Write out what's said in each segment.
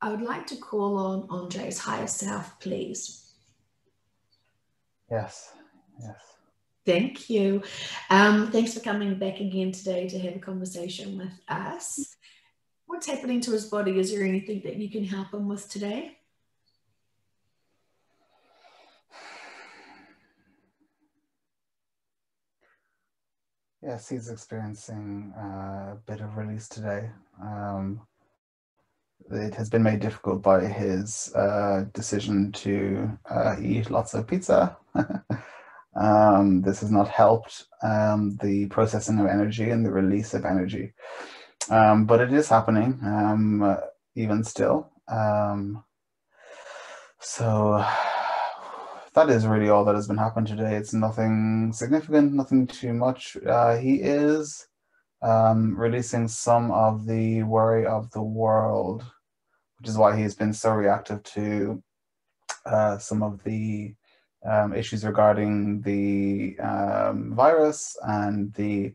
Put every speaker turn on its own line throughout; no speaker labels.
I would like to call on Andre's higher self, please.
Yes, yes.
Thank you. Thanks for coming back again today to have a conversation with us. What's happening to his body? Is there anything that you can help him with today?
Yes, he's experiencing a bit of release today. It has been made difficult by his decision to eat lots of pizza. This has not helped the processing of energy and the release of energy. But it is happening even still. So that is really all that has been happening today. It's nothing significant, nothing too much. He is releasing some of the worry of the world, which is why he's been so reactive to some of the issues regarding the virus and the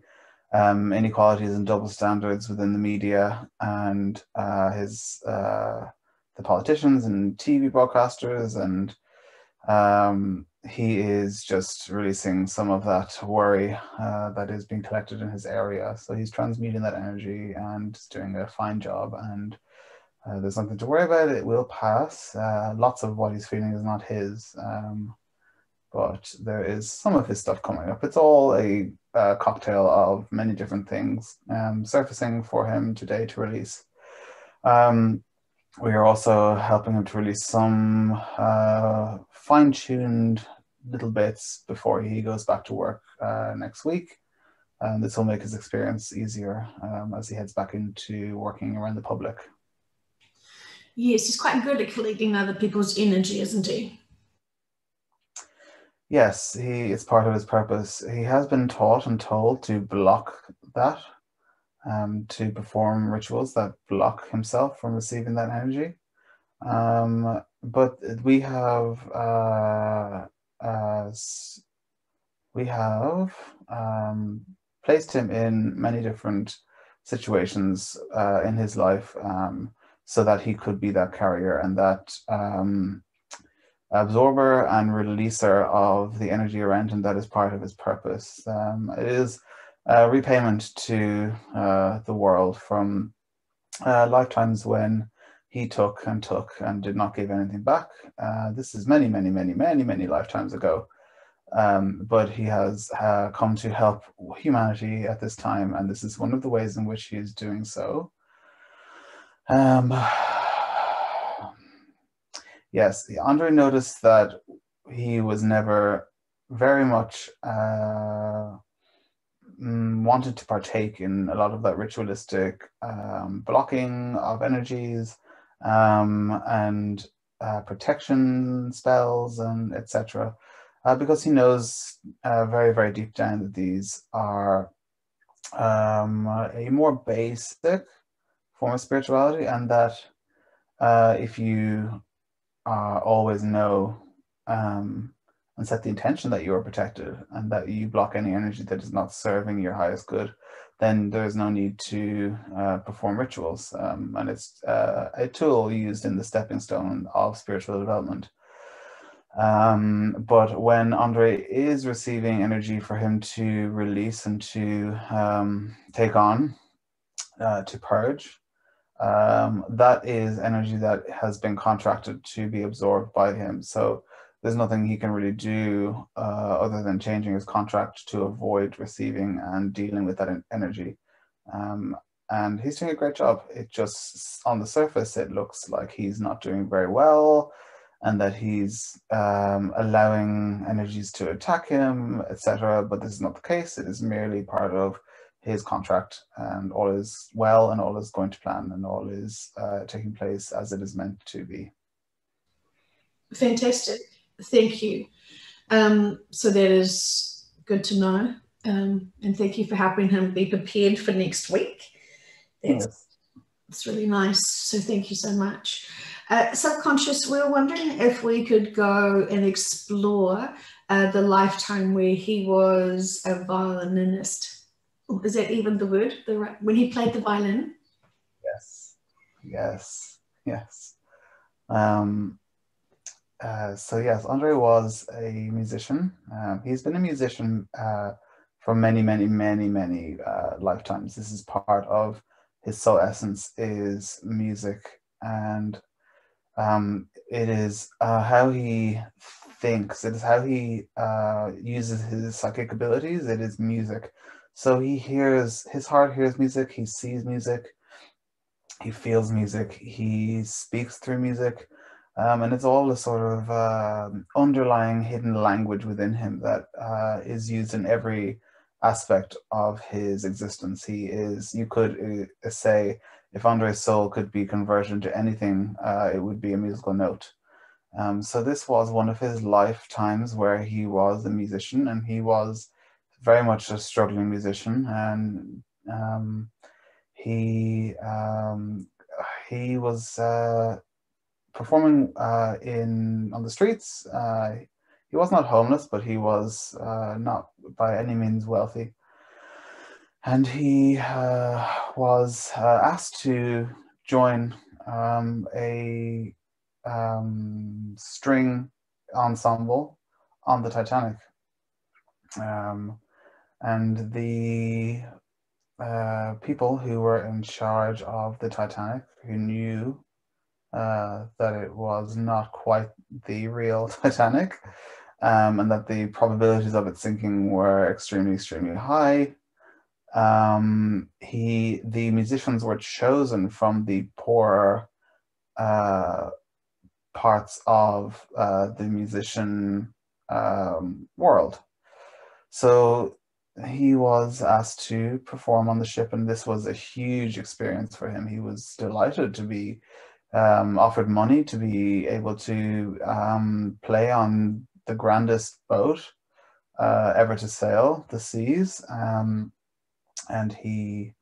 inequalities and double standards within the media and the politicians and TV broadcasters, and he is just releasing some of that worry that is being collected in his area. So he's transmuting that energy and is doing a fine job, and there's nothing to worry about. It will pass. Lots of what he's feeling is not his, but there is some of his stuff coming up. It's all a cocktail of many different things surfacing for him today to release. We are also helping him to release some fine-tuned little bits before he goes back to work next week. This will make his experience easier as he heads back into working around the public.
Yes, he's quite good at collecting other people's energy, isn't he?
Yes, it's part of his purpose. He has been taught and told to block that, to perform rituals that block himself from receiving that energy. But we have placed him in many different situations in his life so that he could be that carrier and that absorber and releaser of the energy around him that is part of his purpose. It is a repayment to the world from lifetimes when he took and did not give anything back. This is many, many, many, many, many lifetimes ago. But he has come to help humanity at this time, and this is one of the ways in which he is doing so. Yes, Andre noticed that he was never very much wanted to partake in a lot of that ritualistic blocking of energies and protection spells and etc. Because he knows very, very deep down that these are a more basic form of spirituality, and that if you always know and set the intention that you are protected and that you block any energy that is not serving your highest good, then there's no need to perform rituals. And it's a tool used in the stepping stone of spiritual development. But when Andre is receiving energy for him to release and to take on, to purge, that is energy that has been contracted to be absorbed by him. So there's nothing he can really do other than changing his contract to avoid receiving and dealing with that energy. And he's doing a great job. It just, on the surface, it looks like he's not doing very well and that he's allowing energies to attack him, etc. But this is not the case. It is merely part of his contract, and all is well and all is going to plan and all is taking place as it is meant to be.
Fantastic. Thank you. So that is good to know. And thank you for helping him be prepared for next week. It's really nice. So thank you so much. Subconscious, we were wondering if we could go and explore the lifetime where he was a violinist. Is that even the word? When he played the violin?
Yes. Um, so yes, Andre was a musician. He's been a musician for many, many, many, many lifetimes. This is part of his soul essence is music, and it is how he thinks. It is how he uses his psychic abilities. It is music. So his heart hears music. He sees music. He feels music. He speaks through music. And it's all a sort of underlying hidden language within him that is used in every aspect of his existence. He is, you could say, if Andre's soul could be converted into anything, it would be a musical note. So this was one of his lifetimes where he was a musician, and he was very much a struggling musician, and he he was performing in on the streets. He was not homeless, but he was not by any means wealthy. And he was asked to join a string ensemble on the Titanic. And the people who were in charge of the Titanic, who knew that it was not quite the real Titanic, and that the probabilities of it sinking were extremely, extremely high. The musicians were chosen from the poorer parts of the musician world. So he was asked to perform on the ship, and this was a huge experience for him. He was delighted to be offered money to be able to play on the grandest boat ever to sail the seas. And he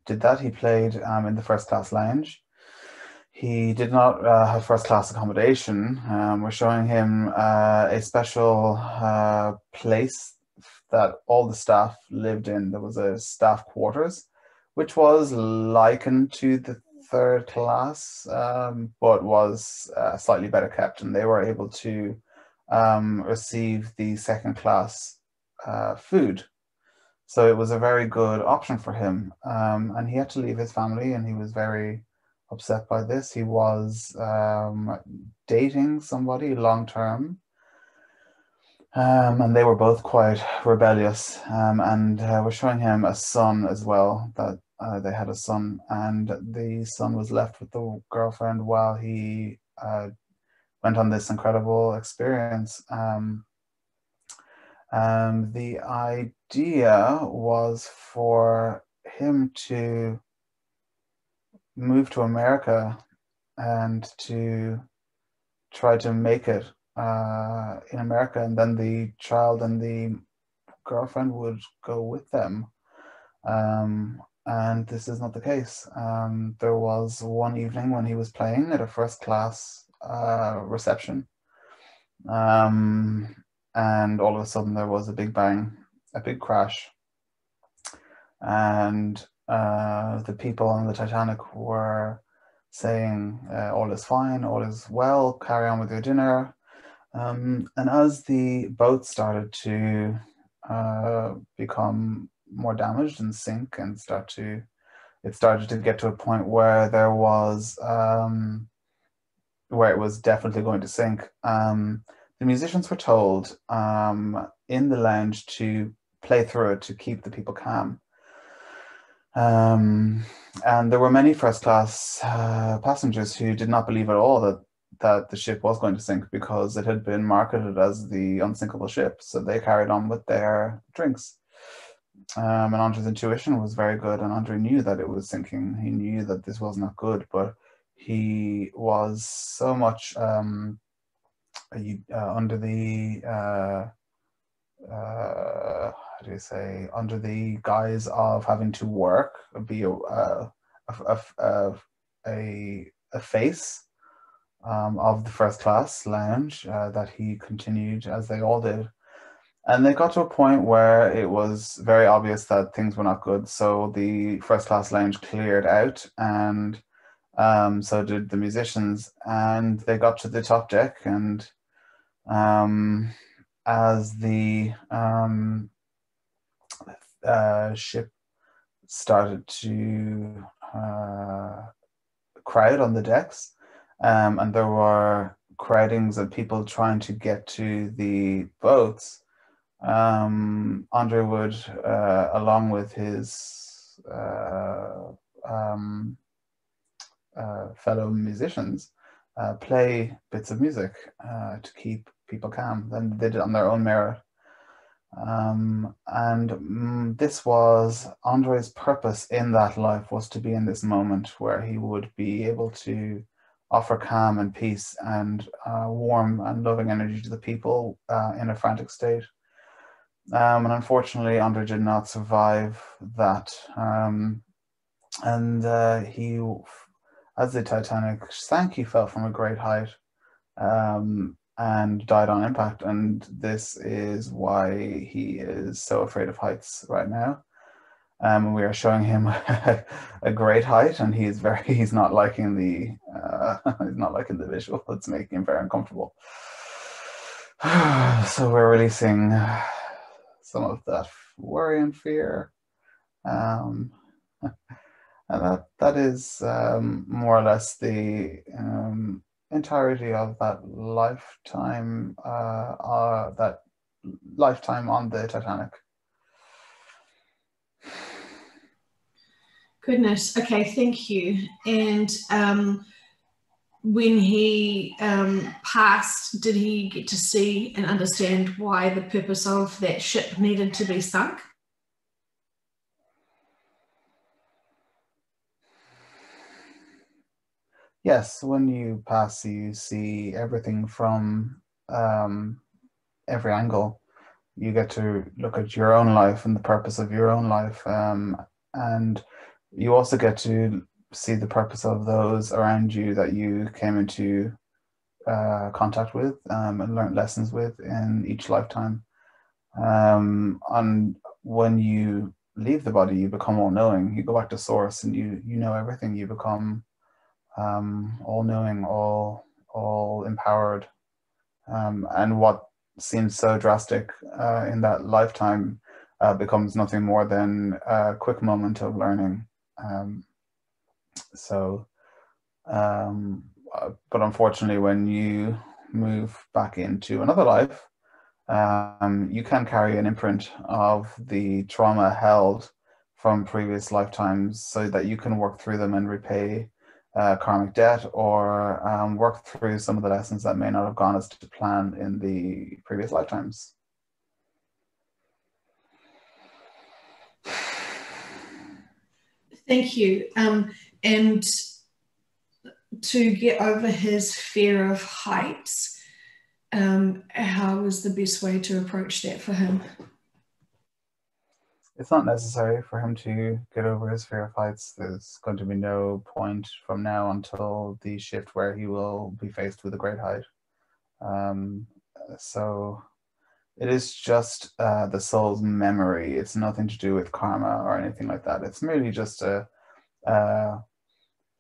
did that. He played in the first class lounge. He did not have first class accommodation. We're showing him a special place that all the staff lived in. There was a staff quarters, which was likened to the third class, but was slightly better kept, and they were able to receive the second class food. So it was a very good option for him. And he had to leave his family, and he was very upset by this. He was dating somebody long term. And they were both quite rebellious. And we're showing him a son as well, that they had a son, and the son was left with the girlfriend while he went on this incredible experience. The idea was for him to move to America and to try to make it in America, and then the child and the girlfriend would go with them. And this is not the case. There was one evening when he was playing at a first class reception. And all of a sudden there was a big bang, a big crash. And the people on the Titanic were saying, all is fine, all is well, carry on with your dinner. And as the boat started to become more damaged and sink and it started to get to a point where there was, where it was definitely going to sink. The musicians were told in the lounge to play through it to keep the people calm. And there were many first class passengers who did not believe at all that the ship was going to sink, because it had been marketed as the unsinkable ship. So they carried on with their drinks. And Andre's intuition was very good, and Andre knew that it was sinking. He knew that this was not good, but he was so much under the how do you say, under the guise of having to work, be a face of the first class lounge, that he continued, as they all did. And they got to a point where it was very obvious that things were not good. So the first class lounge cleared out, and So did the musicians, and they got to the top deck, and as the ship started to crowd on the decks, and there were crowdings of people trying to get to the boats, Andre would, along with his fellow musicians, play bits of music to keep people calm. Then they did it on their own merit. This was Andre's purpose in that life, was to be in this moment where he would be able to offer calm and peace and warm and loving energy to the people in a frantic state. And unfortunately, Andre did not survive that. He, as the Titanic sank, he fell from a great height and died on impact. And this is why he is so afraid of heights right now. We are showing him a great height, and he's not liking the visual. It's making him very uncomfortable. So we're releasing some of that worry and fear, and that is more or less the entirety of that lifetime on the Titanic.
Goodness. Okay, thank you. And when he passed, did he get to see and understand why the purpose of that ship needed to be sunk?
Yes, when you pass, you see everything from every angle. You get to look at your own life and the purpose of your own life, and you also get to see the purpose of those around you that you came into contact with and learned lessons with in each lifetime. And when you leave the body, you become all-knowing. You go back to source, and you know everything. You become all-knowing, all empowered, and what seems so drastic in that lifetime becomes nothing more than a quick moment of learning. But unfortunately, when you move back into another life, you can carry an imprint of the trauma held from previous lifetimes, so that you can work through them and repay karmic debt, or work through some of the lessons that may not have gone as to plan in the previous lifetimes.
Thank you. And to get over his fear of heights, how was the best way to approach that for him?
It's not necessary for him to get over his fear of heights. There's going to be no point from now until the shift where he will be faced with a great height. So it is just the soul's memory. It's nothing to do with karma or anything like that. It's merely just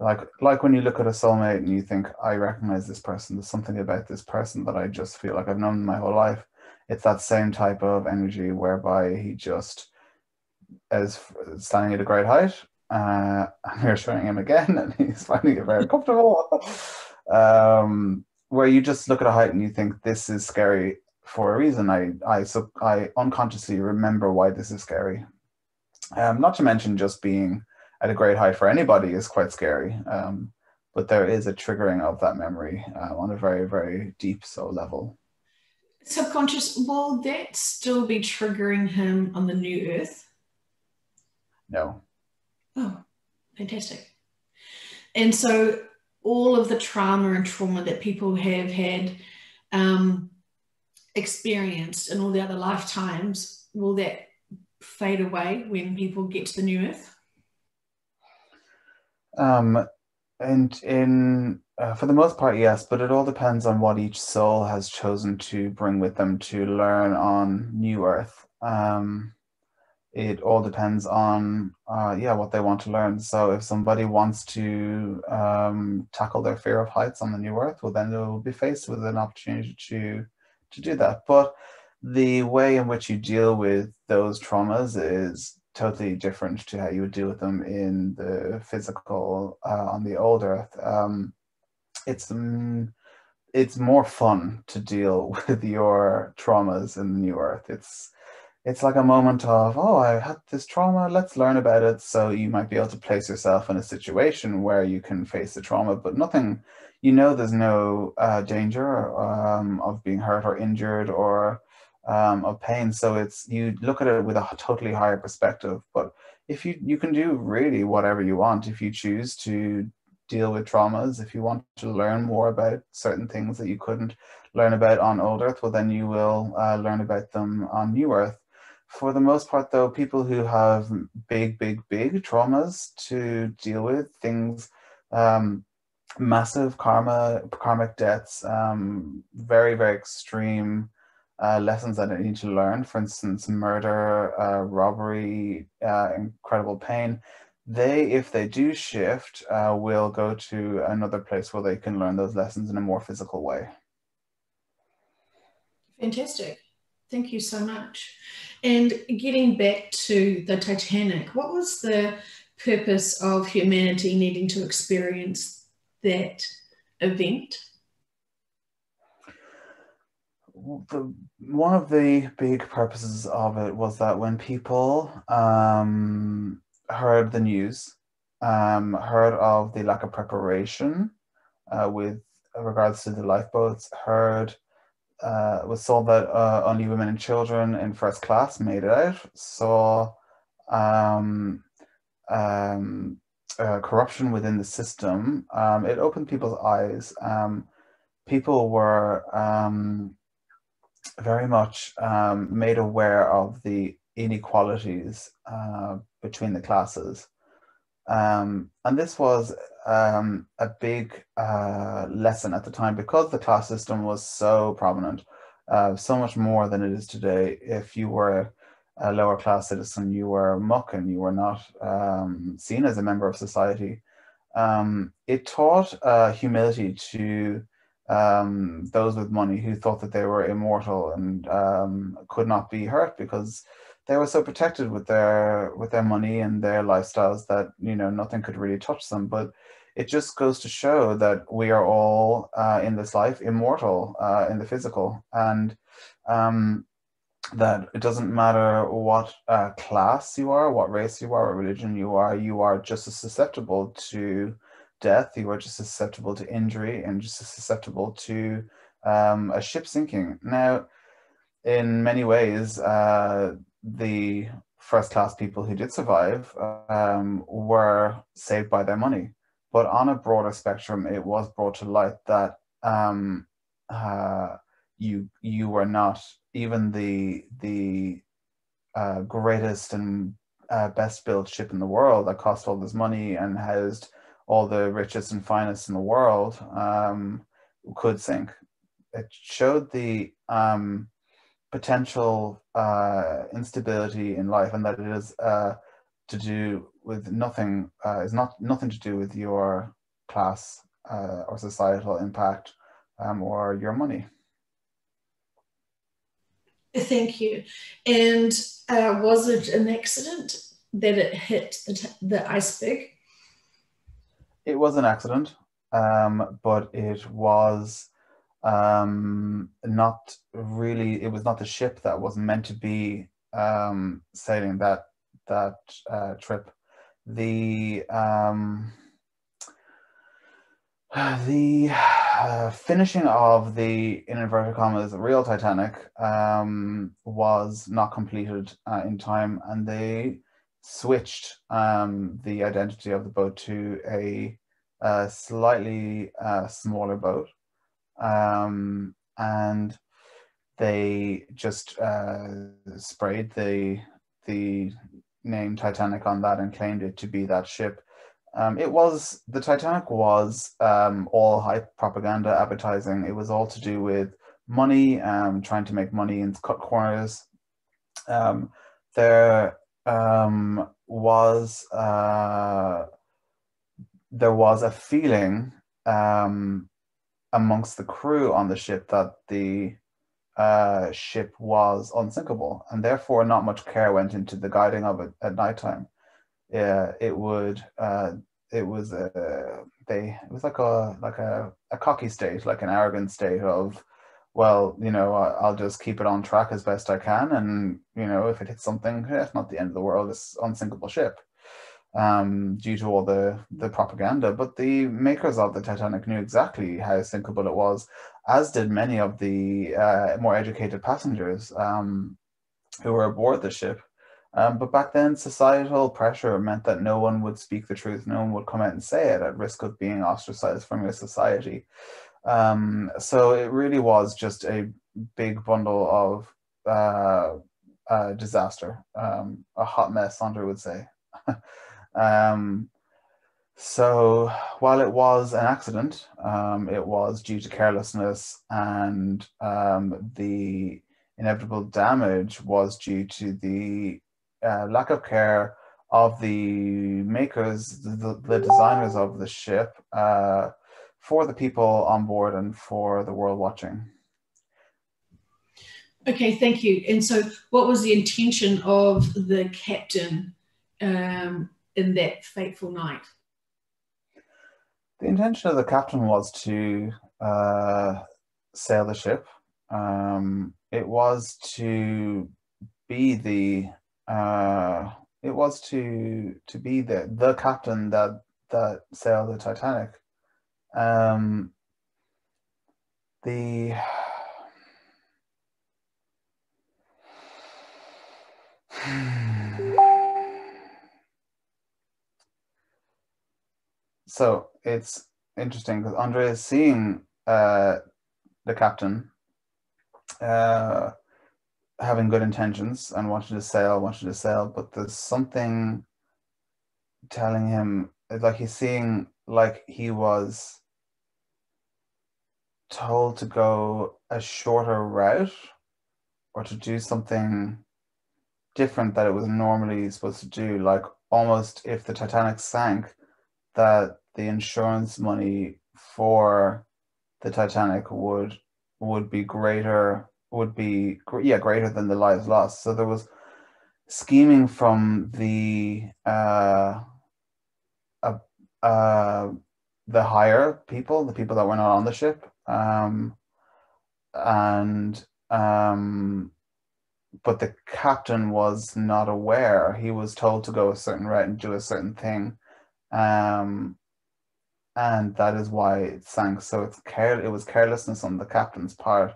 like when you look at a soulmate and you think, I recognize this person. There's something about this person that I just feel like I've known my whole life. It's that same type of energy whereby he just is standing at a great height. And we're showing him again, and he's finding it very comfortable. Where you just look at a height and you think, this is scary for a reason. I unconsciously remember why this is scary. Not to mention just being at a great height for anybody is quite scary. But there is a triggering of that memory on a very, very deep soul level.
Subconscious, will that still be triggering him on the new earth?
No.
Oh, fantastic. And so all of the trauma and trauma that people have had experienced in all the other lifetimes, will that fade away when people get to the new earth?
For the most part, yes, but it all depends on what each soul has chosen to bring with them to learn on New Earth. it all depends on yeah, what they want to learn. So if somebody wants to tackle their fear of heights on the new earth, well, then they'll be faced with an opportunity to do that. But the way in which you deal with those traumas is totally different to how you would deal with them in the physical on the old earth. It's it's more fun to deal with your traumas in the new earth. It's like a moment of, oh, I had this trauma, let's learn about it. So you might be able to place yourself in a situation where you can face the trauma, but nothing, there's no danger of being hurt or injured or of pain. So you look at it with a totally higher perspective. But if you can do really whatever you want, if you choose to deal with traumas, if you want to learn more about certain things that you couldn't learn about on old earth, well, then you will learn about them on new earth. For the most part, though, people who have big traumas to deal with, things, massive karmic debts, very extreme lessons that they need to learn, for instance, murder, robbery, incredible pain, if they do shift, will go to another place where they can learn those lessons in a more physical way.
Fantastic. Thank you so much. And getting back to the Titanic, what was the purpose of humanity needing to experience that event?
One of the big purposes of it was that when people heard the news, heard of the lack of preparation with regards to the lifeboats, was told that only women and children in first class made it out, saw corruption within the system. It opened people's eyes. People were very much made aware of the inequalities between the classes. And this was a big lesson at the time because the class system was so prominent, so much more than it is today. If you were a lower class citizen, you were muck and you were not seen as a member of society. It taught humility to those with money who thought that they were immortal and could not be hurt because they were so protected with their money and their lifestyles that nothing could really touch them. But it just goes to show that we are all in this life immortal in the physical, and that it doesn't matter what class you are, what race you are, what religion you are just as susceptible to death, you are just as susceptible to injury, and just as susceptible to a ship sinking. Now, in many ways, the first class people who did survive were saved by their money. But on a broader spectrum, it was brought to light that you were not even the greatest and best built ship in the world that cost all this money and housed all the richest and finest in the world could sink. It showed the potential instability in life, and that it is to do with nothing, is nothing to do with your class or societal impact or your money.
Thank you. And was it an accident that it hit the iceberg?
It was an accident, but it was not really. It was not the ship that was meant to be sailing that trip. The finishing of the, in inverted commas, real Titanic was not completed in time, and they switched the identity of the boat to a slightly smaller boat, and they just sprayed the name Titanic on that and claimed it to be that ship. The Titanic was all hype, propaganda, advertising. It was all to do with money, trying to make money and cut corners. There was there was a feeling amongst the crew on the ship that the ship was unsinkable, and therefore not much care went into the guiding of it at nighttime. Yeah, it would. It was it was like a cocky state, like an arrogant state of, well, I'll just keep it on track as best I can, and if it hits something, it's not the end of the world. It's unsinkable ship, due to all the propaganda. But the makers of the Titanic knew exactly how sinkable it was, as did many of the more educated passengers who were aboard the ship. But back then, societal pressure meant that no one would speak the truth. No one would come out and say it at risk of being ostracized from your society. So it really was just a big bundle of disaster, a hot mess, Andre would say. um, so while it was an accident, it was due to carelessness, and the inevitable damage was due to the lack of care of the makers, the designers of the ship, for the people on board and for the world watching.
Okay, thank you. And so, what was the intention of the captain in that fateful night?
The intention of the captain was to sail the ship. It was to be the captain that sailed the Titanic. The So it's interesting because Andre is seeing the captain having good intentions and wanting to sail, but there's something telling him, like he's seeing, like he was told to go a shorter route or to do something different that it was normally supposed to do, like almost if the Titanic sank, that the insurance money for the Titanic would be greater, greater than the lives lost. So there was scheming from the higher people, the people that were not on the ship, and but the captain was not aware. He was told to go a certain route and do a certain thing, and that is why it sank. So it was carelessness on the captain's part,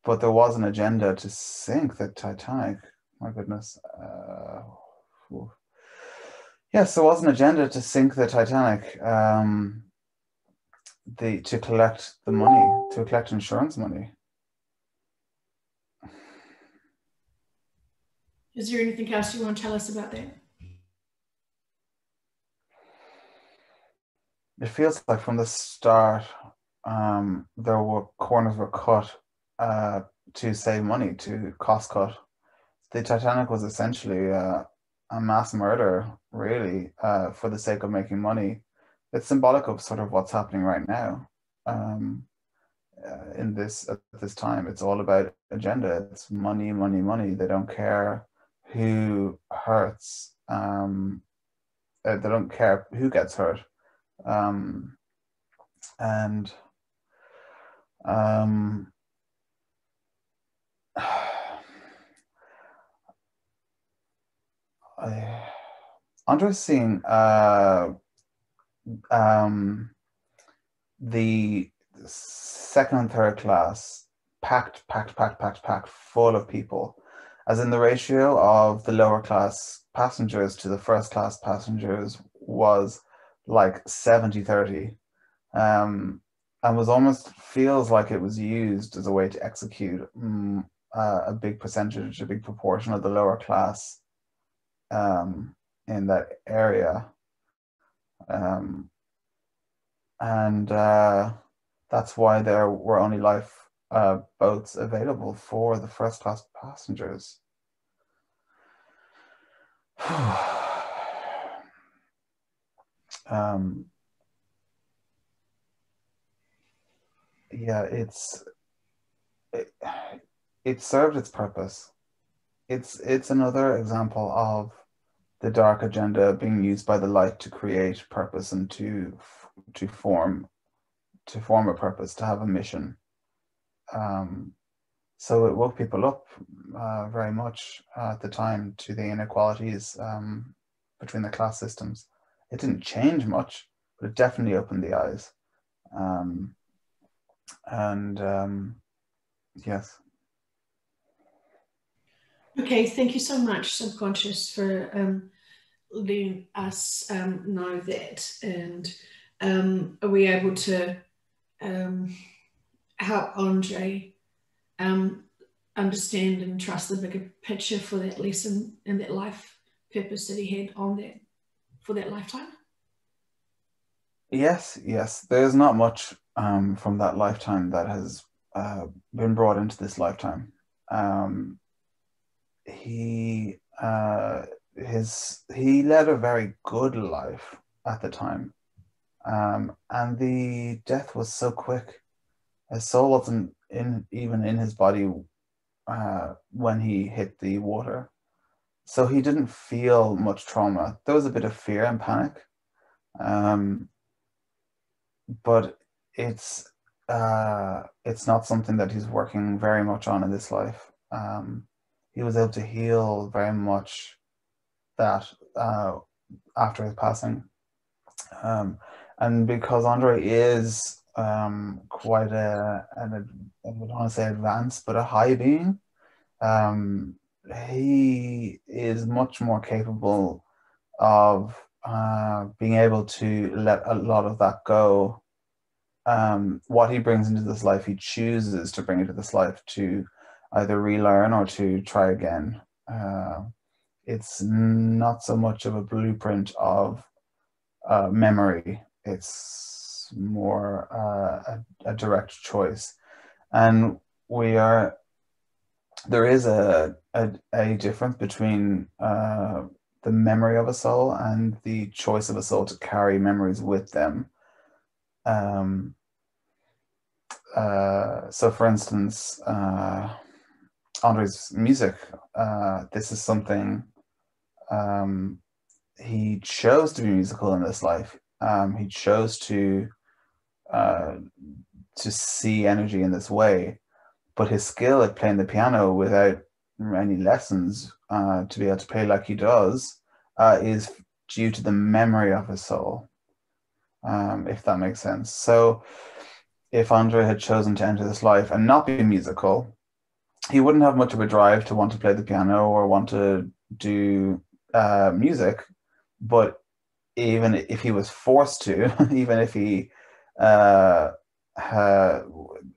but there was an agenda to sink the Titanic. My goodness. Yes, there was an agenda to sink the Titanic. To collect the money, to collect insurance money.
Is there anything else you want to tell us about that?
It feels like from the start, corners were cut to save money, to cost cut. The Titanic was essentially a mass murder, really, for the sake of making money. It's symbolic of sort of what's happening right now. At this time, it's all about agenda. It's money, money, money. They don't care who hurts. They don't care who gets hurt. And Andre's seeing the second and third class packed full of people, as in the ratio of the lower class passengers to the first class passengers was like 70-30, and was almost feels like it was used as a way to execute a big proportion of the lower class in that area. And that's why there were only life boats available for the first class passengers. um, yeah, it, it served its purpose. It's another example of the dark agenda being used by the light to create purpose and to form a purpose, to have a mission. So it woke people up very much at the time to the inequalities between the class systems. It didn't change much, but it definitely opened the eyes. Um, and yes.
Okay, thank you so much, Subconscious, for letting us know that. And are we able to help Andre understand and trust the bigger picture for that lesson and that life purpose that he had on that for that lifetime?
Yes. There's not much from that lifetime that has been brought into this lifetime. He he led a very good life at the time, and the death was so quick. His soul wasn't even in his body when he hit the water, so he didn't feel much trauma. There was a bit of fear and panic, um, but it's not something that he's working very much on in this life. He was able to heal very much that after his passing. And because Andre is quite I would want to say advanced, but a high being, he is much more capable of being able to let a lot of that go. What he brings into this life, he chooses to bring into this life to either relearn or to try again. It's not so much of a blueprint of memory. It's more a direct choice. And there is a difference between the memory of a soul and the choice of a soul to carry memories with them. So for instance, Andre's music, this is something he chose to be musical in this life. He chose to see energy in this way, but his skill at playing the piano without any lessons to be able to play like he does is due to the memory of his soul, if that makes sense. So if Andre had chosen to enter this life and not be musical, he wouldn't have much of a drive to want to play the piano or want to do music. But even if he was forced to, even if he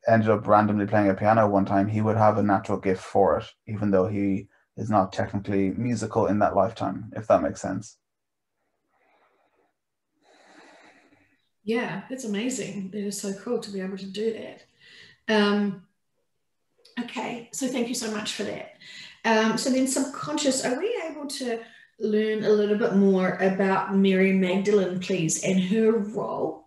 ended up randomly playing a piano one time, he would have a natural gift for it, even though he is not technically musical in that lifetime, if that makes sense.
Yeah, that's amazing. That is so cool to be able to do that. Okay, so thank you so much for that. So then, Subconscious, are we able to learn a little bit more about Mary Magdalene, please, and her role?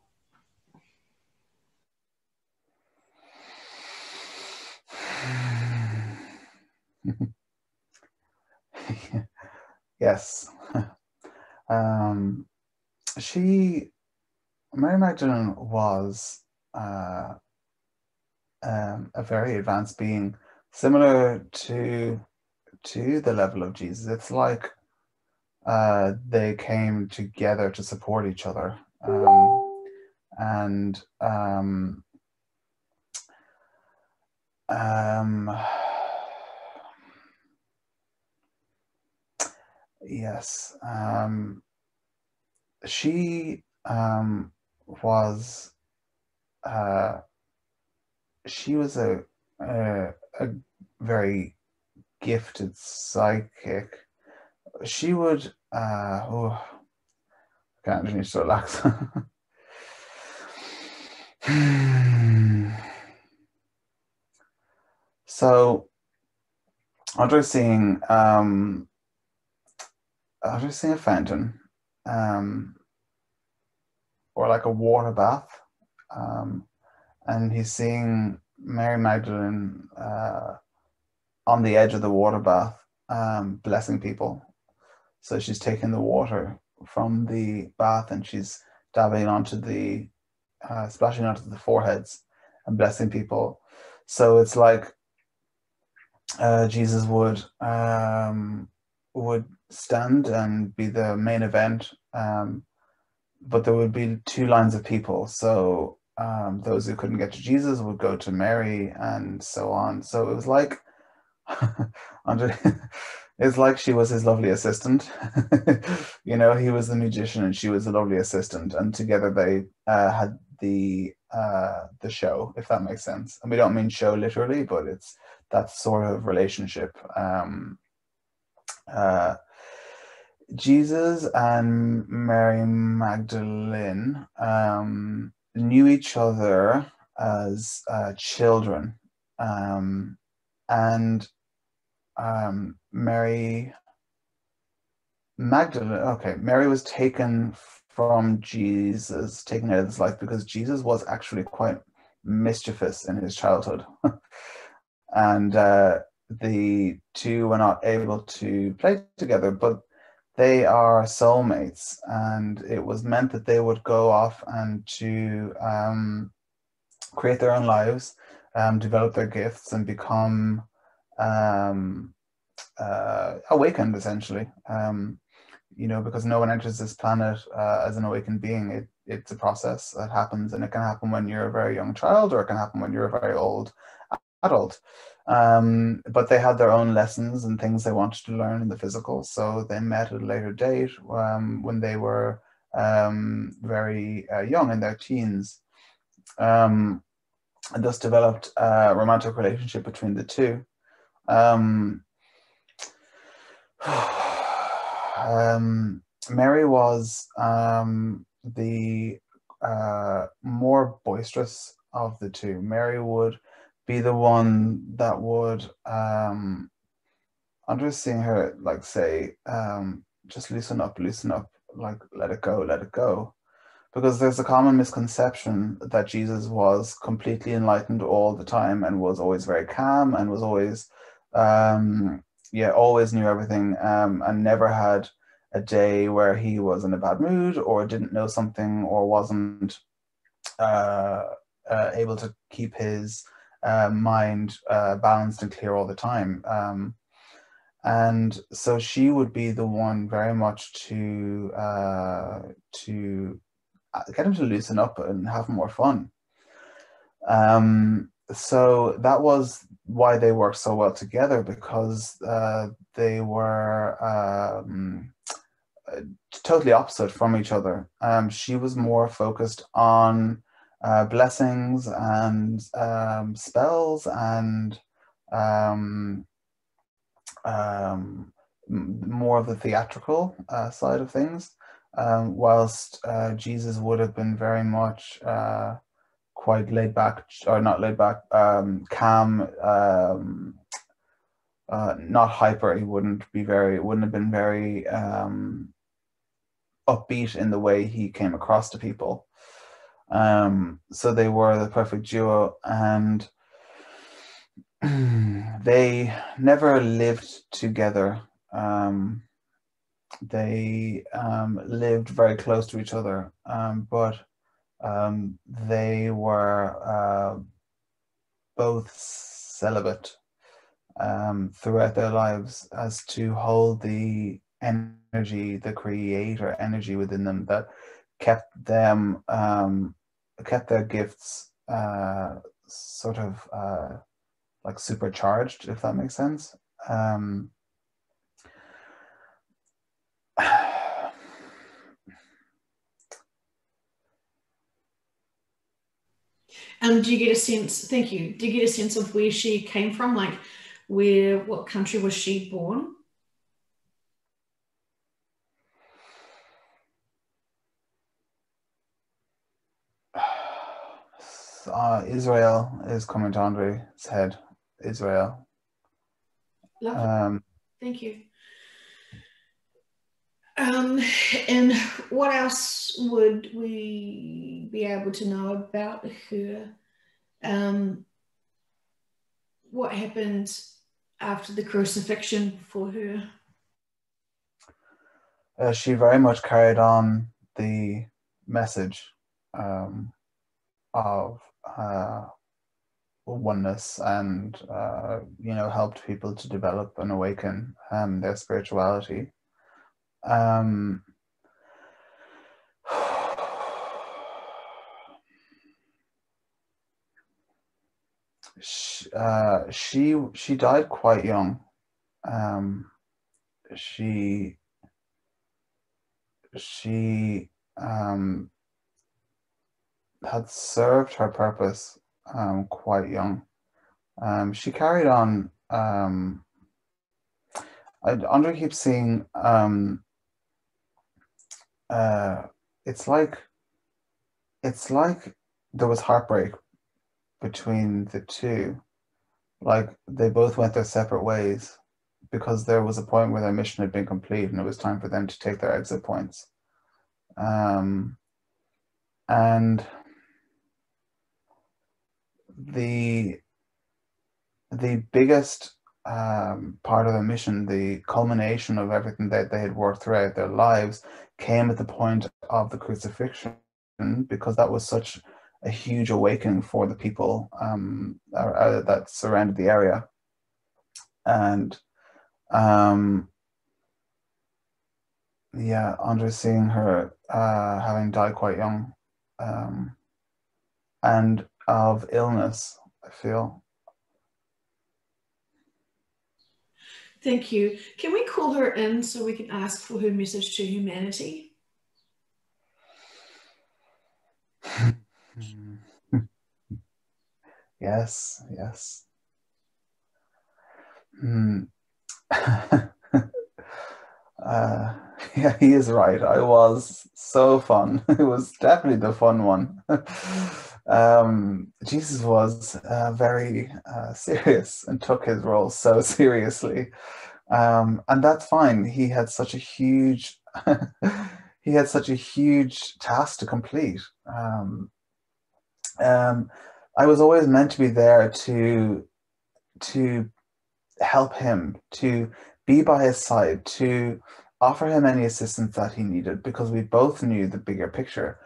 Yes. um, Mary Magdalene was a very advanced being, similar to the level of Jesus. It's like they came together to support each other, and yes, she was she was a very gifted psychic. She would can't just need to relax. So Andre's seeing I just see a fountain, or like a water bath, and he's seeing Mary Magdalene on the edge of the water bath, blessing people. So she's taking the water from the bath and she's dabbing onto the, splashing onto the foreheads and blessing people. So it's like Jesus would stand and be the main event, but there would be two lines of people. So those who couldn't get to Jesus would go to Mary, and so on. So it was like Andre, it's like she was his lovely assistant. You know, he was the magician and she was the lovely assistant, and together they had the show, if that makes sense. And we don't mean show literally, but it's that sort of relationship. Uh, Jesus and Mary Magdalene knew each other as children, and Mary Magdalene, okay, Mary was taken from Jesus, taken out of his life because Jesus was actually quite mischievous in his childhood. And the two were not able to play together, but they are soulmates, and it was meant that they would go off and to create their own lives, develop their gifts, and become awakened, essentially. You know, because no one enters this planet as an awakened being. It's a process that happens, and it can happen when you're a very young child, or it can happen when you're a very old adult. But they had their own lessons and things they wanted to learn in the physical, so they met at a later date when they were very young, in their teens, and thus developed a romantic relationship between the two. Mary was the more boisterous of the two. Mary would be the one that would, I'm just seeing her like say, just loosen up, like let it go, let it go. Because there's a common misconception that Jesus was completely enlightened all the time and was always very calm and was always, always knew everything, and never had a day where he was in a bad mood or didn't know something or wasn't able to keep his mind balanced and clear all the time. And so she would be the one very much to get him to loosen up and have more fun. So that was why they worked so well together, because they were totally opposite from each other. She was more focused on blessings and spells and more of the theatrical side of things, whilst Jesus would have been very much quite laid back, or not laid back, calm, not hyper. He wouldn't have been very upbeat in the way he came across to people. So they were the perfect duo, and they never lived together. They lived very close to each other, but they were both celibate throughout their lives, as to hold the energy, the creator energy within them that kept them, kept their gifts sort of like supercharged, if that makes sense.
Do you get a sense, thank you, do you get a sense of where she came from? Like what country was she born?
Israel is coming to Andre's head. Israel.
Lovely. Thank you. Um, and what else would we be able to know about her? Um, what happened after the crucifixion for her?
She very much carried on the message um, of oneness, and helped people to develop and awaken their spirituality. Um, she died quite young. Um, she she had served her purpose quite young. She carried on. Andre keeps saying it's like there was heartbreak between the two. Like they both went their separate ways because there was a point where their mission had been complete and it was time for them to take their exit points. And the biggest part of the mission, the culmination of everything that they had worked throughout their lives, came at the point of the crucifixion, because that was such a huge awakening for the people that surrounded the area. And yeah, Andre seeing her having died quite young, and of illness, I feel.
Thank you. Can we call her in so we can ask for her message to humanity?
Yes, yes. Hmm. Yeah, he is right. I was so fun. It was definitely the fun one. Jesus was very serious and took his role so seriously. And that's fine. He had such a huge he had such a huge task to complete. Um, I was always meant to be there to help him, to be by his side, to offer him any assistance that he needed, because we both knew the bigger picture.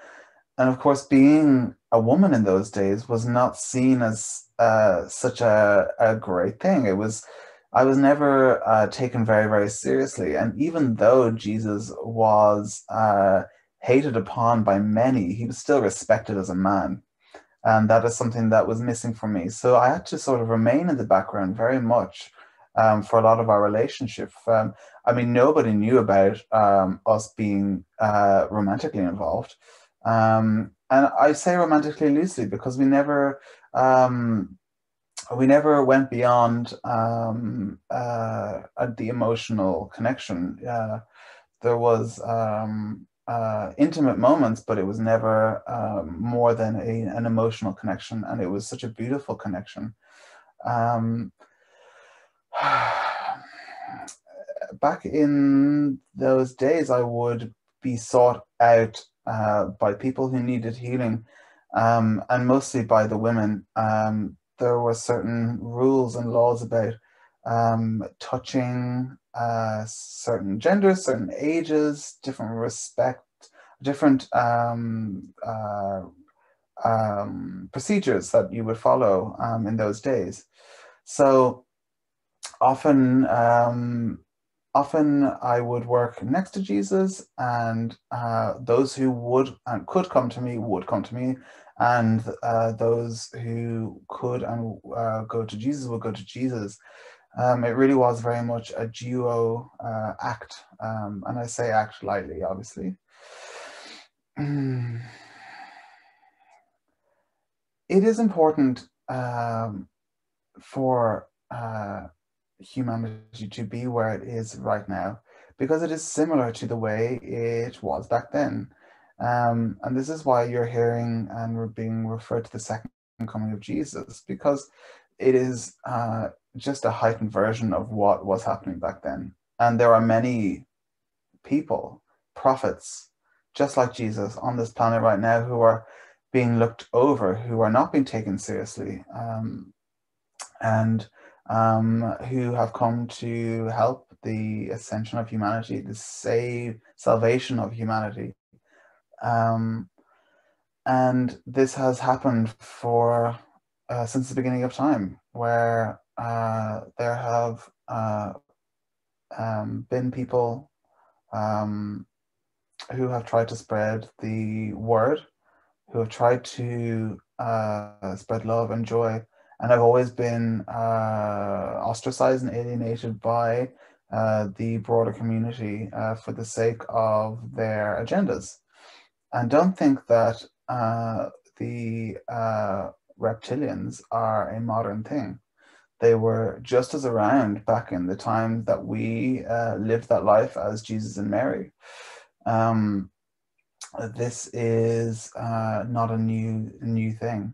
And of course, being a woman in those days was not seen as such a great thing. I was never taken very, very seriously. And even though Jesus was hated upon by many, he was still respected as a man. And that is something that was missing for me. So I had to sort of remain in the background very much for a lot of our relationship. I mean, nobody knew about us being romantically involved. And I say romantically loosely because we never went beyond the emotional connection. There was intimate moments, but it was never more than an emotional connection, and it was such a beautiful connection. Um, Back in those days, I would be sought out by people who needed healing, and mostly by the women. There were certain rules and laws about touching certain genders, certain ages, different respect, different procedures that you would follow in those days. So often, often I would work next to Jesus, and those who would and could come to me would come to me, and those who could and go to Jesus would go to Jesus. It really was very much a duo act, and I say act lightly, obviously. It is important for humanity to be where it is right now, because it is similar to the way it was back then. And this is why you're hearing and we're being referred to the second coming of Jesus, because it is just a heightened version of what was happening back then. And there are many people, prophets, just like Jesus on this planet right now, who are being looked over, who are not being taken seriously, and who have come to help the ascension of humanity, the salvation of humanity. And this has happened for since the beginning of time, where there have been people who have tried to spread the word, who have tried to spread love and joy, and have always been ostracized and alienated by the broader community for the sake of their agendas. And don't think that the reptilians are a modern thing. They were just as around back in the time that we lived that life as Jesus and Mary. This is not a new thing.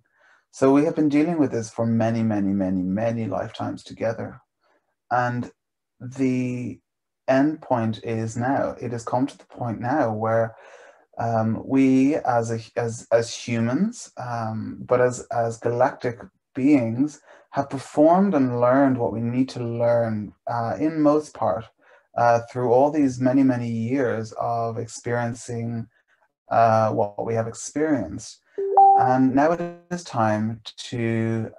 So we have been dealing with this for many, many, many, many lifetimes together. And the end point is now. It has come to the point now where we as humans, but as galactic beings, have performed and learned what we need to learn in most part through all these many, many years of experiencing what we have experienced. And now it is time to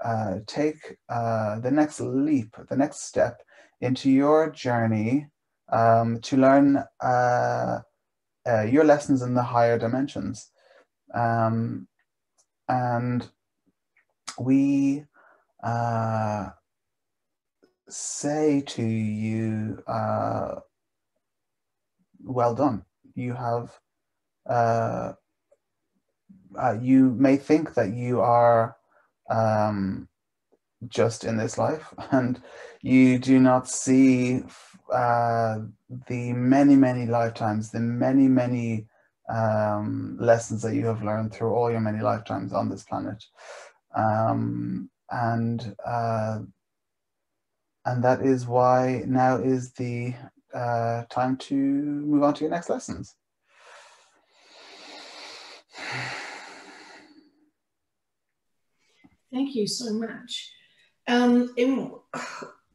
take the next leap, the next step into your journey to learn your lessons in the higher dimensions. And we say to you, well done. You have, you may think that you are just in this life, and you do not see the many, many lifetimes, the many, many lessons that you have learned through all your many lifetimes on this planet. And that is why now is the time to move on to your next lessons.
Thank you so much. And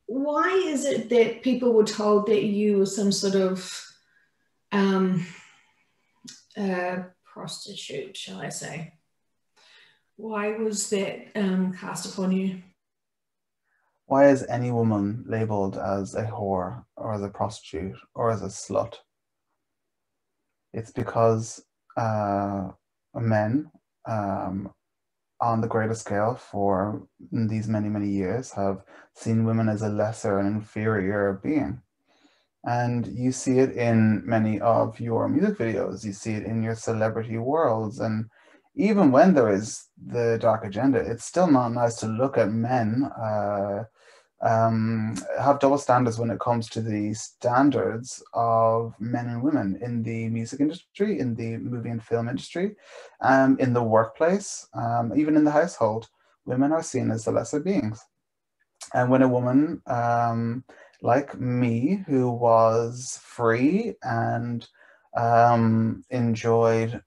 why is it that people were told that you were some sort of prostitute, shall I say? Why was that cast upon you?
Why is any woman labeled as a whore or as a prostitute or as a slut? It's because men on the greater scale for these many, many years have seen women as a lesser and inferior being. And you see it in many of your music videos, you see it in your celebrity worlds, and even when there is the dark agenda, it's still not nice to look at men have double standards when it comes to the standards of men and women in the music industry, in the movie and film industry, in the workplace, even in the household. Women are seen as the lesser beings. And when a woman like me, who was free and enjoyed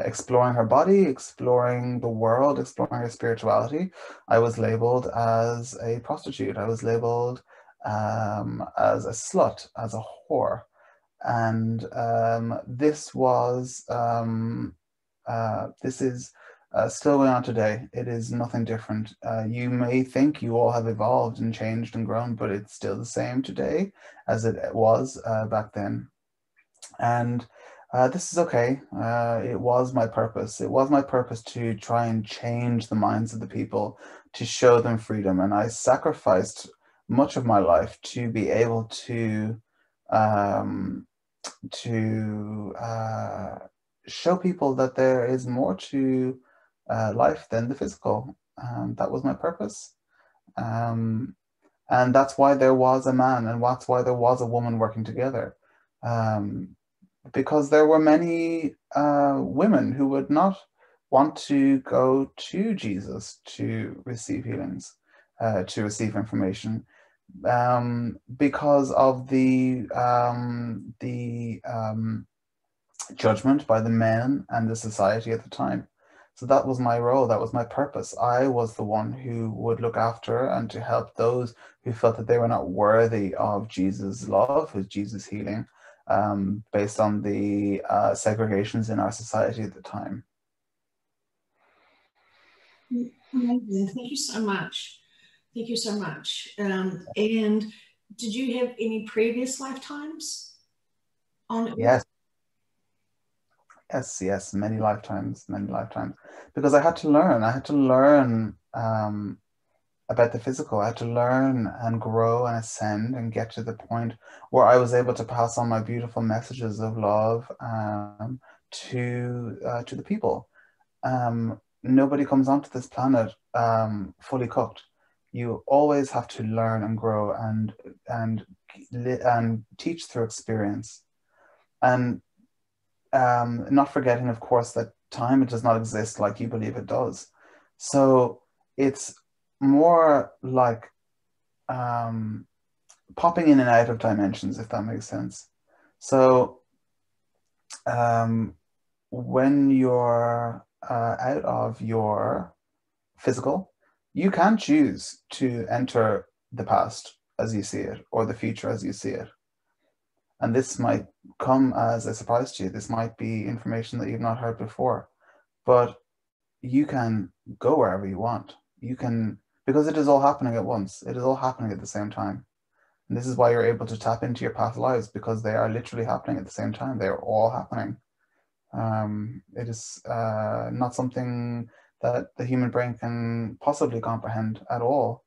exploring her body, exploring the world, exploring her spirituality, I was labeled as a prostitute. I was labeled as a slut, as a whore. And this was, this is still going on today. It is nothing different. You may think you all have evolved and changed and grown, but it's still the same today as it was back then. And this is okay. It was my purpose. It was my purpose to try and change the minds of the people, to show them freedom. And I sacrificed much of my life to be able to show people that there is more to life than the physical. That was my purpose. And that's why there was a man, and that's why there was a woman working together. Because there were many women who would not want to go to Jesus to receive healings, to receive information. because of the judgment by the men and the society at the time. So that was my role, that was my purpose. I was the one who would look after and to help those who felt that they were not worthy of Jesus' love, his Jesus' healing, based on the segregations in our society at the time.
Amazing. Thank you so much. Thank you so much. And did you have any previous lifetimes on Earth?
Yes. Yes, many lifetimes, because I had to learn about the physical. I had to learn and grow and ascend and get to the point where I was able to pass on my beautiful messages of love to the people. Nobody comes onto this planet fully cooked. You always have to learn and grow and teach through experience. And not forgetting, of course, that time, it does not exist like you believe it does. So it's more like popping in and out of dimensions, if that makes sense. So when you're out of your physical, you can choose to enter the past as you see it or the future as you see it. And this might come as a surprise to you. This might be information that you've not heard before, but you can go wherever you want. You can, because it is all happening at once. It is all happening at the same time. And this is why you're able to tap into your past lives, because they are literally happening at the same time. They are all happening. It is not something that the human brain can possibly comprehend at all.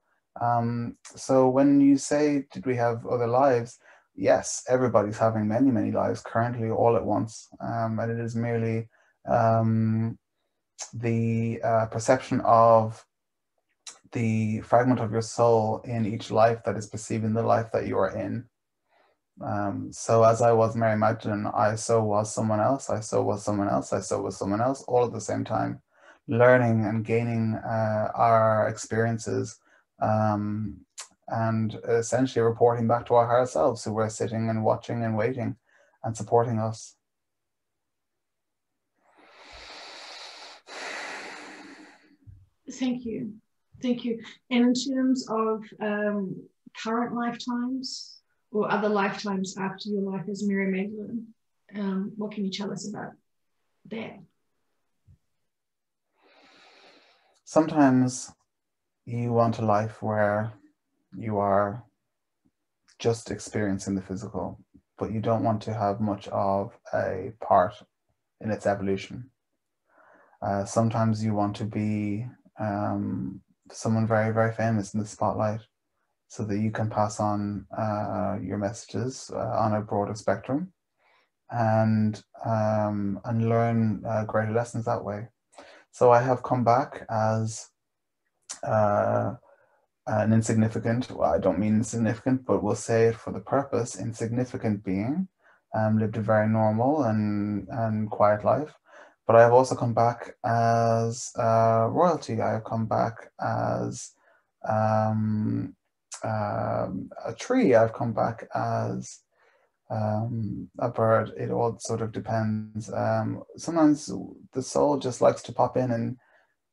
So when you say, did we have other lives? Yes, everybody's having many, many lives currently all at once. And it is merely the perception of the fragment of your soul in each life that is perceiving the life that you are in. So as I was Mary Magdalene, I so was someone else, I so was someone else, I so was someone else, all at the same time, learning and gaining our experiences and essentially reporting back to our higher selves who were sitting and watching and waiting and supporting us.
Thank you. Thank you. And in terms of current lifetimes or other lifetimes after your life as Mary Magdalene, what can you tell us about that?
Sometimes you want a life where you are just experiencing the physical, but you don't want to have much of a part in its evolution. Sometimes you want to be someone very, very famous in the spotlight so that you can pass on your messages on a broader spectrum and learn greater lessons that way. So I have come back as an insignificant, well, I don't mean insignificant, but we'll say it for the purpose, insignificant being, lived a very normal and quiet life. But I have also come back as royalty. I have come back as a tree. I've come back as a bird. It all sort of depends. Sometimes the soul just likes to pop in and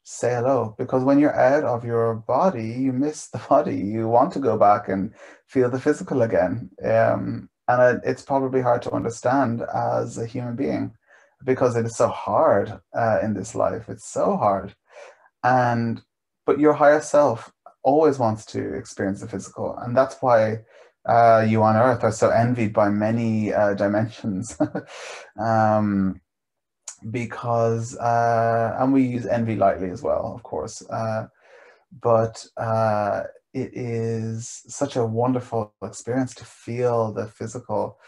say hello, because when you're out of your body, you miss the body. You want to go back and feel the physical again. And it's probably hard to understand as a human being because it is so hard in this life. It's so hard. But your higher self always wants to experience the physical. And that's why you on Earth are so envied by many dimensions. Because and we use envy lightly as well, of course, but it is such a wonderful experience to feel the physical,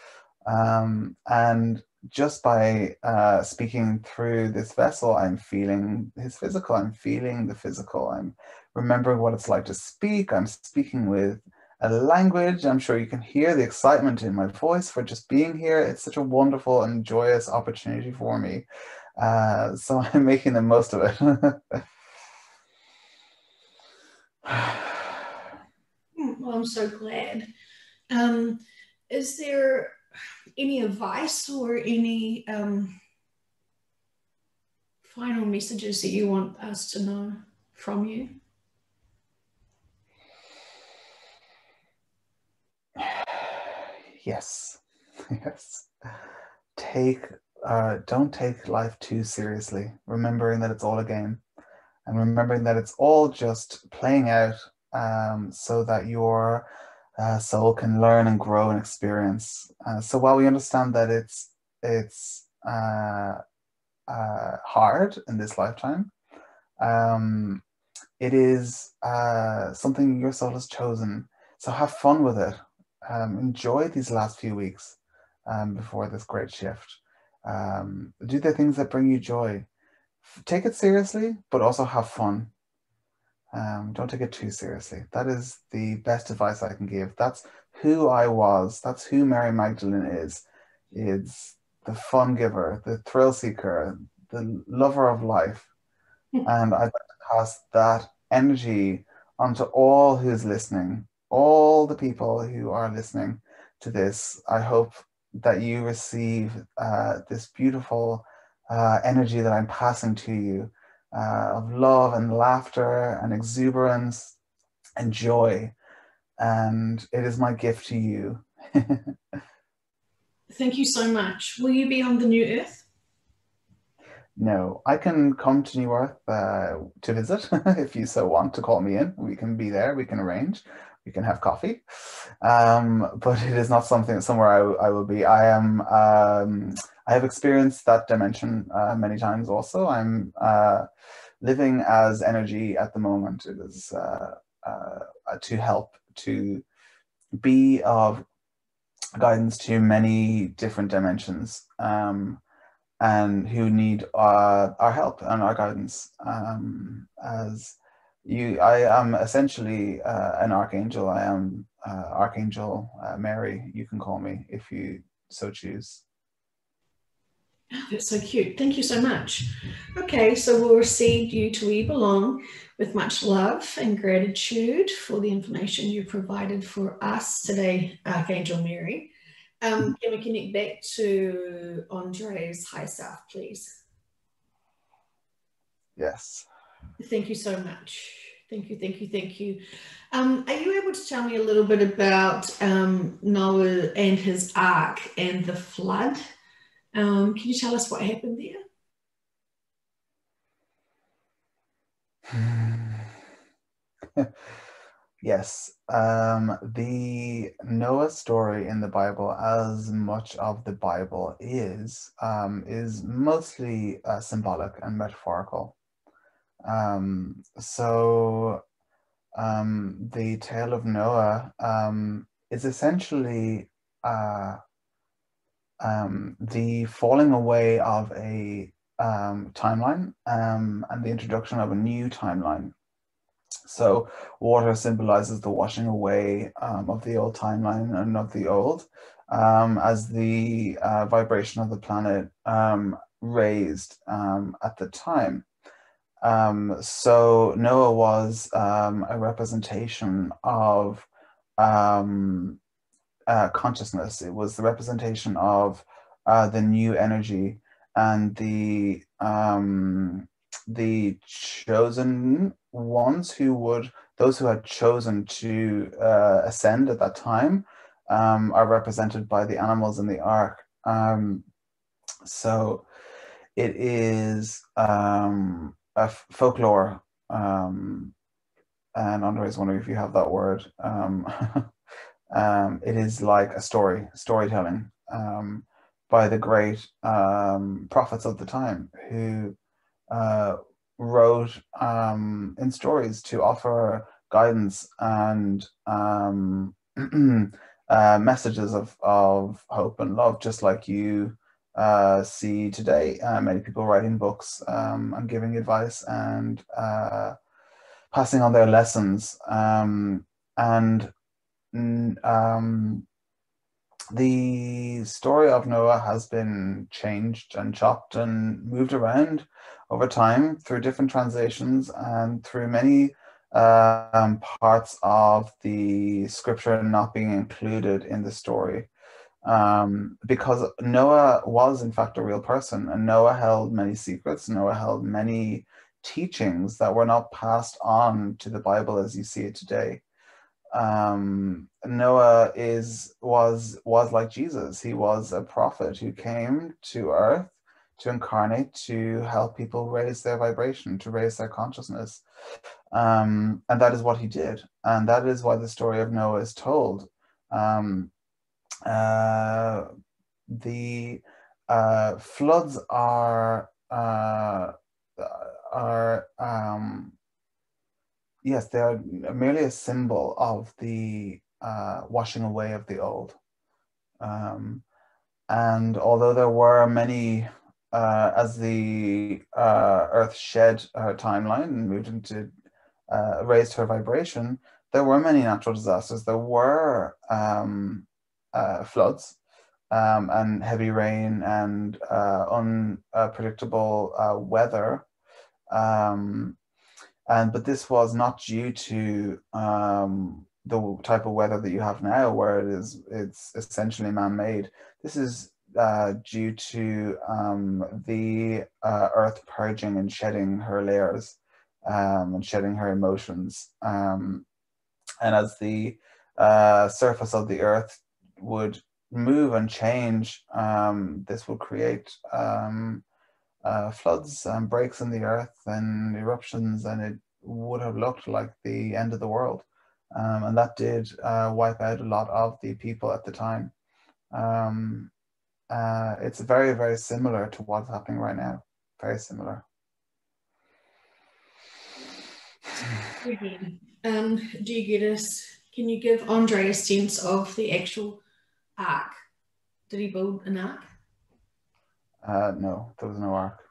and just by speaking through this vessel, I'm feeling his physical, I'm feeling the physical, I'm remembering what it's like to speak, I'm speaking with a language. I'm sure you can hear the excitement in my voice for just being here. It's such a wonderful and joyous opportunity for me. So I'm making the most of it.
Well, Well, I'm so glad. Is there any advice or any final messages that you want us to know from you?
Yes. Yes. Don't take life too seriously, remembering that it's all a game, and remembering that it's all just playing out, so that your soul can learn and grow and experience. So while we understand that it's hard in this lifetime, um, it is something your soul has chosen. So have fun with it. Enjoy these last few weeks before this great shift. Do the things that bring you joy. Take it seriously, but also have fun. Don't take it too seriously. That is the best advice I can give. That's who I was. That's who Mary Magdalene is. It's the fun giver, the thrill seeker, the lover of life. And I'd like to pass that energy onto all who's listening, all the people who are listening to this. I hope that you receive this beautiful energy that I'm passing to you, of love and laughter and exuberance and joy. And it is my gift to you.
Thank you so much. Will you be on the New Earth?
No, I can come to New Earth to visit if you so want to call me in. We can be there, we can arrange, we can have coffee. But it is not somewhere I will be. I have experienced that dimension many times also. I'm living as energy at the moment. It is to help to be of guidance to many different dimensions. And who need our help and our guidance. I am essentially an archangel. I am Archangel Mary. You can call me if you so choose.
Oh, that's so cute. Thank you so much. Okay, so we'll receive you to where you belong with much love and gratitude for the information you provided for us today, Archangel Mary. Can we connect back to Andre's high self, please?
Yes.
Thank you so much. Thank you, thank you, thank you. Are you able to tell me a little bit about Noah and his ark and the flood? Can you tell us what happened
there? Yes, the Noah story in the Bible, as much of the Bible is mostly symbolic and metaphorical. So the tale of Noah is essentially the falling away of a timeline and the introduction of a new timeline. So water symbolizes the washing away of the old timeline and of the old, as the vibration of the planet raised at the time. So Noah was a representation of consciousness. It was the representation of the new energy and the chosen ones those who had chosen to ascend at that time are represented by the animals in the ark. So it is a folklore, and Andre is wondering if you have that word. It is like a storytelling by the great prophets of the time who wrote in stories to offer guidance and messages of hope and love, just like you see today. Many people writing books and giving advice and passing on their lessons. And the story of Noah has been changed and chopped and moved around over time through different translations and through many parts of the scripture not being included in the story. Because Noah was in fact a real person, and Noah held many secrets. Noah held many teachings that were not passed on to the Bible as you see it today. Noah was like Jesus. He was a prophet who came to earth to incarnate, to help people raise their vibration, to raise their consciousness. And that is what he did. And that is why the story of Noah is told. The floods yes, they are merely a symbol of the washing away of the old. And although there were many, as the Earth shed her timeline and moved into, raised her vibration, there were many natural disasters. There were floods and heavy rain and unpredictable weather. But this was not due to the type of weather that you have now, where it's essentially man-made. This is due to the Earth purging and shedding her layers and shedding her emotions. And as the surface of the Earth would move and change, this would create floods and breaks in the earth and eruptions, and it would have looked like the end of the world. And that did wipe out a lot of the people at the time. It's very, very similar to what's happening right now. Very similar.
Do you get us, can you give Andre a sense of the actual ark? Did he build an ark?
No, there was no ark.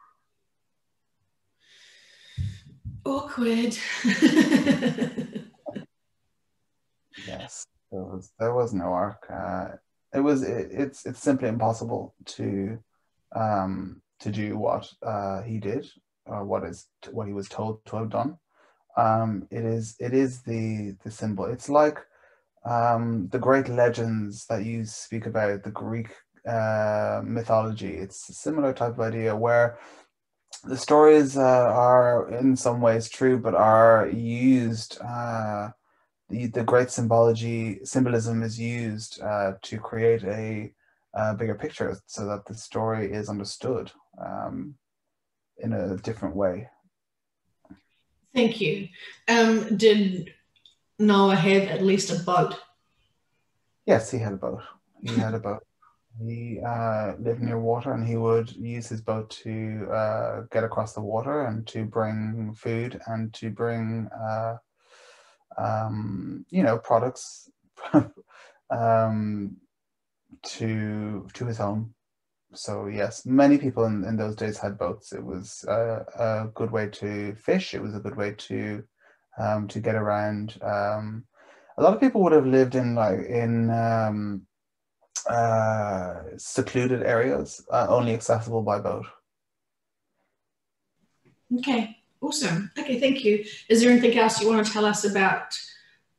Awkward.
Yes, there was no ark. It's simply impossible to do what he did, or what he was told to have done. It is the symbol. It's like the great legends that you speak about, the Greek mythology. It's a similar type of idea where the stories are in some ways true, but are used. The great symbolism is used to create a bigger picture, so that the story is understood in a different way.
Thank you. Did Noah have at least a boat?
Yes, he had a boat. He had a boat. He lived near water, and he would use his boat to get across the water and to bring food and to bring products to his home. So yes, many people in those days had boats. It was a good way to fish. It was a good way to get around. A lot of people would have lived in secluded areas, only accessible by boat.
Okay, awesome. Okay, thank you. Is there anything else you want to tell us about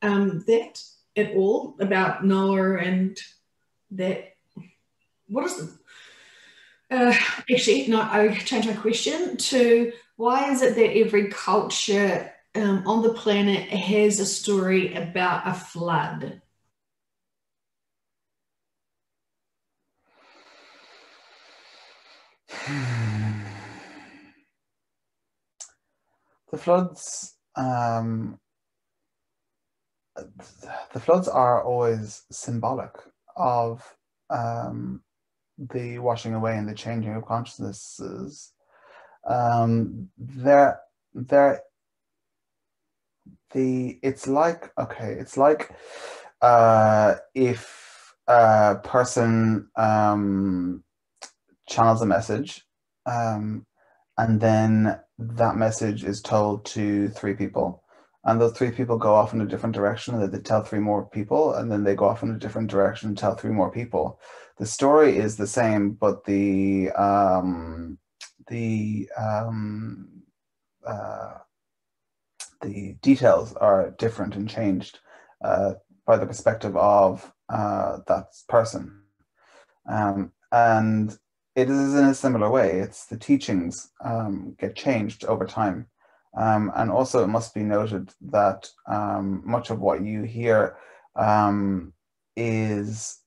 that at all, about Noah and that? What is the actually, no, I changed my question to why is it that every culture on the planet has a story about a flood?
The floods are always symbolic of the washing away and the changing of consciousnesses. It's like if a person channels a message, and then that message is told to 3 people, and those 3 people go off in a different direction, and then they tell 3 more people, and then they go off in a different direction and tell 3 more people. The story is the same, but the the details are different and changed by the perspective of that person. And it is in a similar way. It's the teachings get changed over time. And also it must be noted that much of what you hear is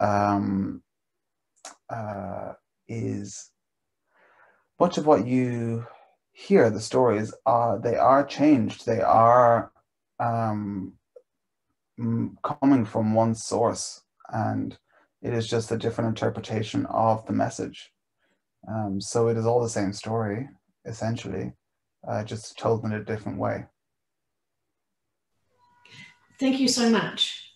much of what you hear, the stories they are changed. They are coming from one source, and it is just a different interpretation of the message. So it is all the same story, essentially, just told in a different way.
Thank you so much.